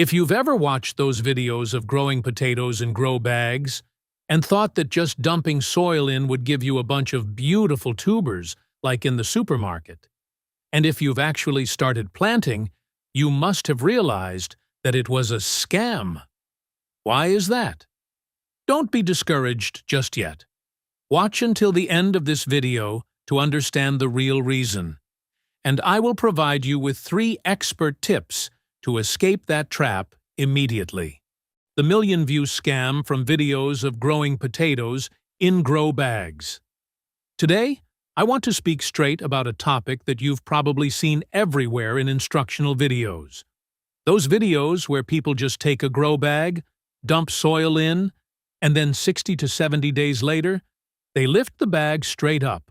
If you've ever watched those videos of growing potatoes in grow bags and thought that just dumping soil in would give you a bunch of beautiful tubers like in the supermarket, and if you've actually started planting, you must have realized that it was a scam. Why is that? Don't be discouraged just yet. Watch until the end of this video to understand the real reason, and I will provide you with 3 expert tips to escape that trap immediately. The million-view scam from videos of growing potatoes in grow bags. Today, I want to speak straight about a topic that you've probably seen everywhere in instructional videos. Those videos where people just take a grow bag, dump soil in, and then 60 to 70 days later, they lift the bag straight up,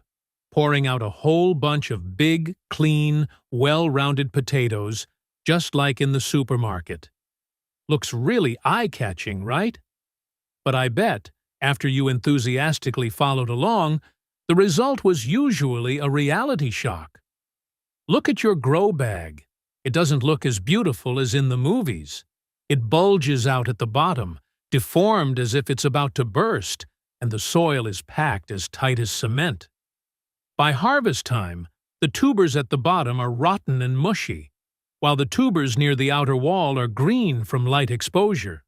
pouring out a whole bunch of big, clean, well-rounded potatoes, just like in the supermarket. Looks really eye-catching, right? But I bet, after you enthusiastically followed along, the result was usually a reality shock. Look at your grow bag. It doesn't look as beautiful as in the movies. It bulges out at the bottom, deformed as if it's about to burst, and the soil is packed as tight as cement. By harvest time, the tubers at the bottom are rotten and mushy, while the tubers near the outer wall are green from light exposure.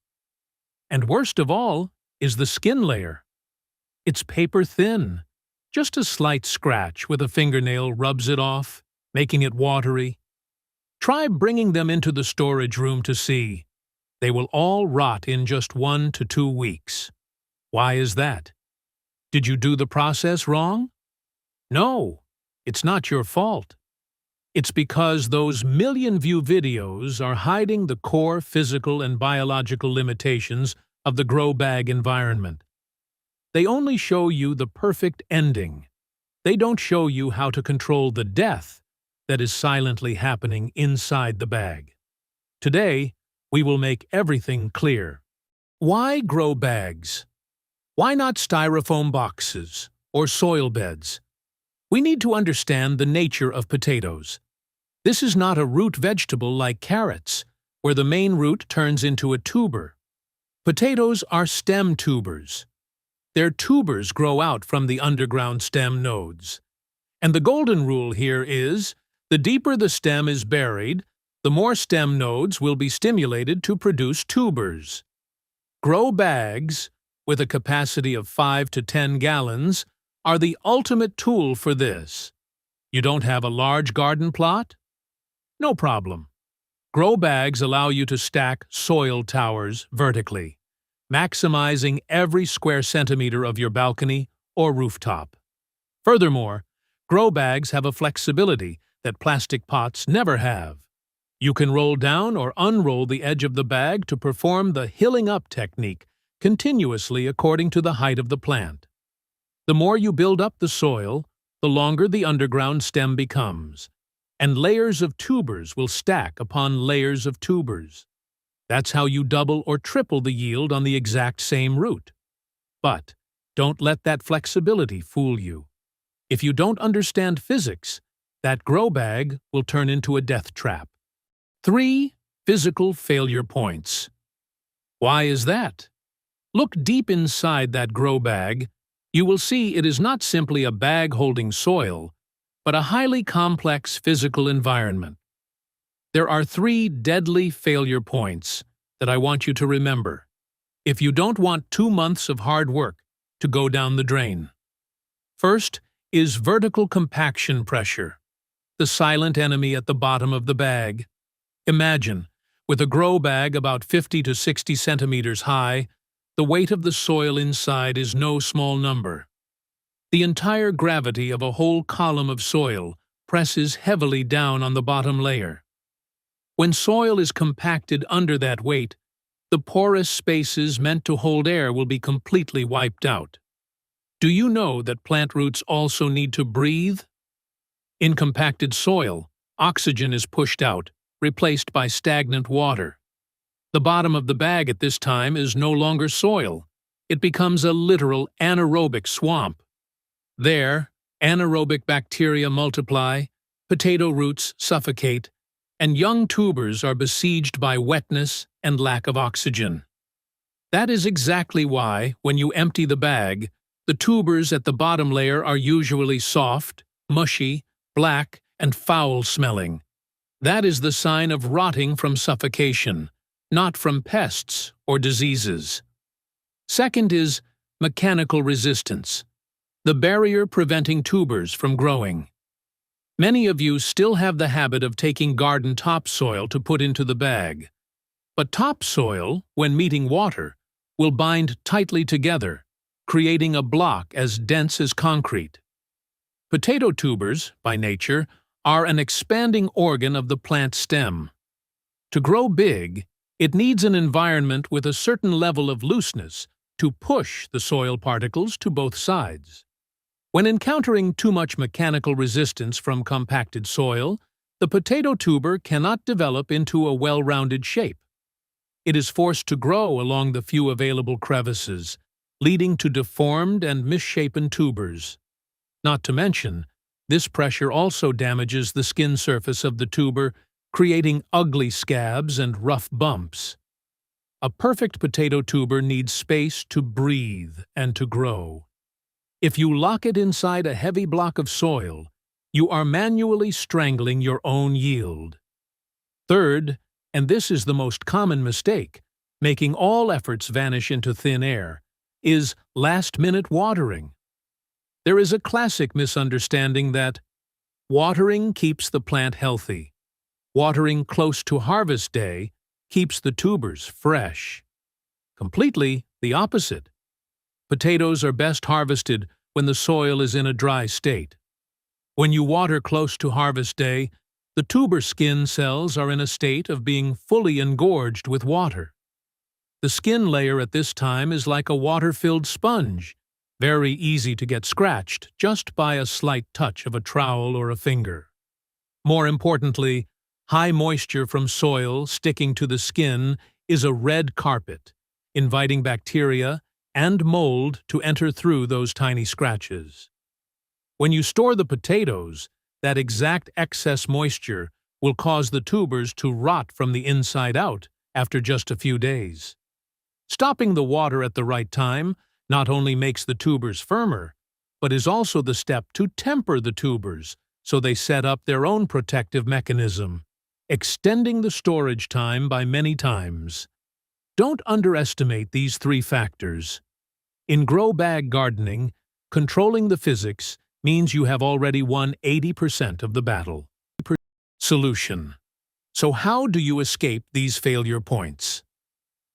And worst of all is the skin layer. It's paper thin. Just a slight scratch with a fingernail rubs it off, making it watery. Try bringing them into the storage room to see. They will all rot in just 1 to 2 weeks. Why is that? Did you do the process wrong? No, it's not your fault. It's because those million-view videos are hiding the core physical and biological limitations of the grow bag environment. They only show you the perfect ending. They don't show you how to control the death that is silently happening inside the bag. Today, we will make everything clear. Why grow bags? Why not styrofoam boxes or soil beds? We need to understand the nature of potatoes. This is not a root vegetable like carrots, where the main root turns into a tuber. Potatoes are stem tubers. Their tubers grow out from the underground stem nodes. And the golden rule here is, the deeper the stem is buried, the more stem nodes will be stimulated to produce tubers. Grow bags, with a capacity of 5 to 10 gallons, are the ultimate tool for this. You don't have a large garden plot? No problem. Grow bags allow you to stack soil towers vertically, maximizing every square centimeter of your balcony or rooftop. Furthermore, grow bags have a flexibility that plastic pots never have. You can roll down or unroll the edge of the bag to perform the hilling up technique continuously according to the height of the plant. The more you build up the soil, the longer the underground stem becomes, and layers of tubers will stack upon layers of tubers. That's how you double or triple the yield on the exact same root. But don't let that flexibility fool you. If you don't understand physics, that grow bag will turn into a death trap. 3 physical failure points. Why is that? Look deep inside that grow bag. You will see it is not simply a bag holding soil, but a highly complex physical environment. There are 3 deadly failure points that I want you to remember, if you don't want 2 months of hard work to go down the drain. First is vertical compaction pressure, the silent enemy at the bottom of the bag. Imagine, with a grow bag about 50 to 60 centimeters high, the weight of the soil inside is no small number. The entire gravity of a whole column of soil presses heavily down on the bottom layer. When soil is compacted under that weight, the porous spaces meant to hold air will be completely wiped out. Do you know that plant roots also need to breathe? In compacted soil, oxygen is pushed out, replaced by stagnant water. The bottom of the bag at this time is no longer soil. It becomes a literal anaerobic swamp. There, anaerobic bacteria multiply, potato roots suffocate, and young tubers are besieged by wetness and lack of oxygen. That is exactly why, when you empty the bag, the tubers at the bottom layer are usually soft, mushy, black, and foul-smelling. That is the sign of rotting from suffocation, not from pests or diseases. Second is mechanical resistance, the barrier preventing tubers from growing. Many of you still have the habit of taking garden topsoil to put into the bag. But topsoil, when meeting water, will bind tightly together, creating a block as dense as concrete. Potato tubers, by nature, are an expanding organ of the plant stem. To grow big, it needs an environment with a certain level of looseness to push the soil particles to both sides. When encountering too much mechanical resistance from compacted soil, the potato tuber cannot develop into a well-rounded shape. It is forced to grow along the few available crevices, leading to deformed and misshapen tubers. Not to mention, this pressure also damages the skin surface of the tuber, creating ugly scabs and rough bumps. A perfect potato tuber needs space to breathe and to grow. If you lock it inside a heavy block of soil, you are manually strangling your own yield. Third, and this is the most common mistake, making all efforts vanish into thin air, is last-minute watering. There is a classic misunderstanding that watering keeps the plant healthy. Watering close to harvest day keeps the tubers fresh. Completely the opposite. Potatoes are best harvested when the soil is in a dry state. When you water close to harvest day, the tuber skin cells are in a state of being fully engorged with water. The skin layer at this time is like a water-filled sponge, very easy to get scratched just by a slight touch of a trowel or a finger. More importantly, high moisture from soil sticking to the skin is a red carpet, inviting bacteria and mold to enter through those tiny scratches. When you store the potatoes, that exact excess moisture will cause the tubers to rot from the inside out after just a few days. Stopping the water at the right time not only makes the tubers firmer, but is also the step to temper the tubers so they set up their own protective mechanism, extending the storage time by many times. Don't underestimate these three factors. In grow bag gardening, controlling the physics means you have already won 80% of the battle. Solution. So how do you escape these failure points?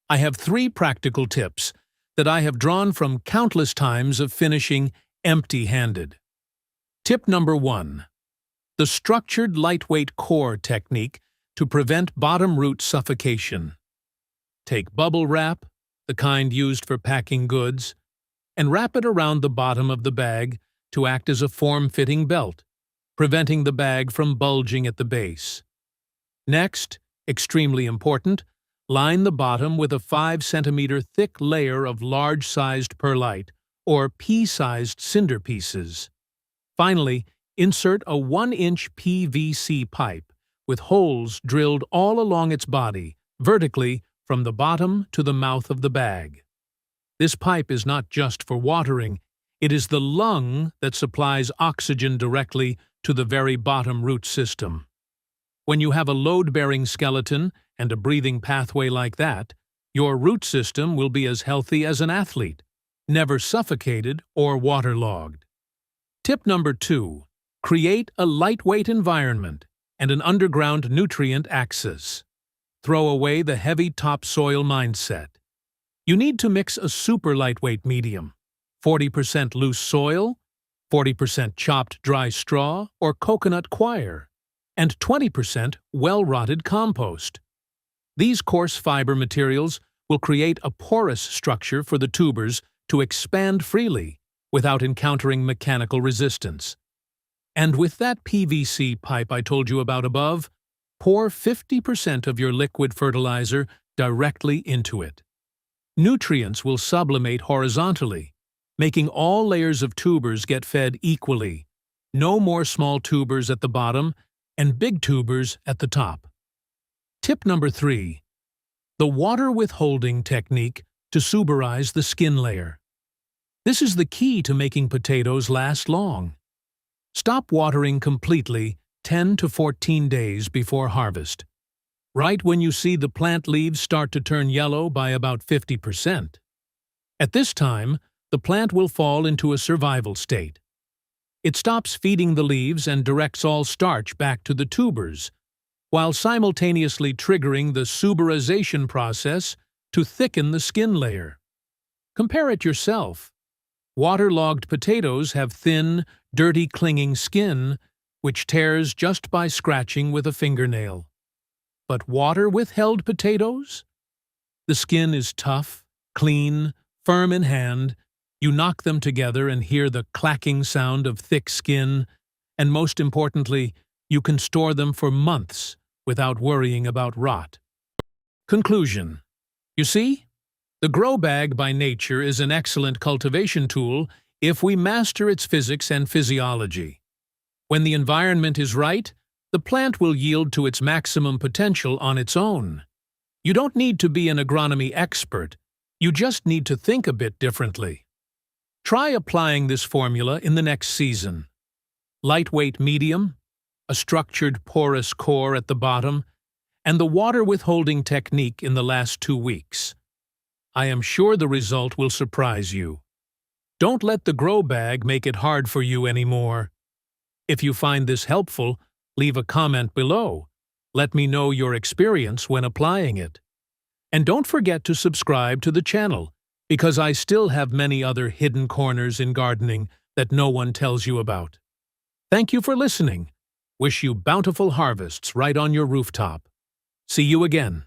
I have 3 practical tips that I have drawn from countless times of finishing empty-handed. Tip number 1. The structured lightweight core technique to prevent bottom root suffocation. Take bubble wrap, the kind used for packing goods, and wrap it around the bottom of the bag to act as a form-fitting belt, preventing the bag from bulging at the base. Next, extremely important, line the bottom with a 5 cm thick layer of large-sized perlite, or pea-sized cinder pieces. Finally, insert a 1-inch PVC pipe with holes drilled all along its body, vertically from the bottom to the mouth of the bag. This pipe is not just for watering, it is the lung that supplies oxygen directly to the very bottom root system. When you have a load-bearing skeleton and a breathing pathway like that, your root system will be as healthy as an athlete, never suffocated or waterlogged. Tip number 2. Create a lightweight environment and an underground nutrient axis. Throw away the heavy topsoil mindset. You need to mix a super lightweight medium, 40% loose soil, 40% chopped dry straw or coconut coir, and 20% well-rotted compost. These coarse fiber materials will create a porous structure for the tubers to expand freely without encountering mechanical resistance. And with that PVC pipe I told you about above, pour 50% of your liquid fertilizer directly into it. Nutrients will sublimate horizontally, making all layers of tubers get fed equally. No more small tubers at the bottom and big tubers at the top. Tip number 3. The water withholding technique to suberize the skin layer. This is the key to making potatoes last long. Stop watering completely 10 to 14 days before harvest, right when you see the plant leaves start to turn yellow by about 50%. At this time, the plant will fall into a survival state. It stops feeding the leaves and directs all starch back to the tubers, while simultaneously triggering the suberization process to thicken the skin layer. Compare it yourself. Waterlogged potatoes have thin, dirty clinging skin, which tears just by scratching with a fingernail. But water-withheld potatoes? The skin is tough, clean, firm in hand. You knock them together and hear the clacking sound of thick skin, and most importantly, you can store them for months without worrying about rot. Conclusion. You see? The grow bag by nature is an excellent cultivation tool if we master its physics and physiology. When the environment is right, the plant will yield to its maximum potential on its own. You don't need to be an agronomy expert, you just need to think a bit differently. Try applying this formula in the next season. Lightweight medium, a structured porous core at the bottom, and the water withholding technique in the last 2 weeks. I am sure the result will surprise you. Don't let the grow bag make it hard for you anymore. If you find this helpful, leave a comment below. Let me know your experience when applying it. And don't forget to subscribe to the channel, because I still have many other hidden corners in gardening that no one tells you about. Thank you for listening. Wish you bountiful harvests right on your rooftop. See you again.